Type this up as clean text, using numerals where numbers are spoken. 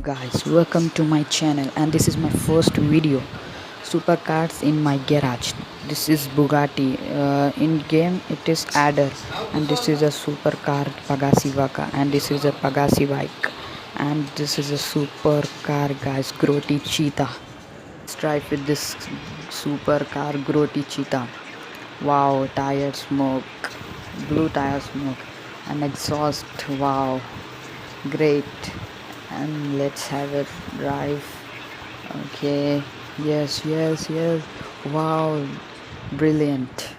guys, welcome to my channel, and this is my first video supercars in my garage. This is Bugatti. In game it is Adder, and this is a supercar Pagasi Vaka, and this is a Pagasi bike, and this is a supercar guys, Groti Cheetah. Let's drive with this supercar Groti Cheetah. Wow, tire smoke, blue tire smoke, and exhaust. Wow, great. And let's have a drive. Okay, yes, wow, brilliant.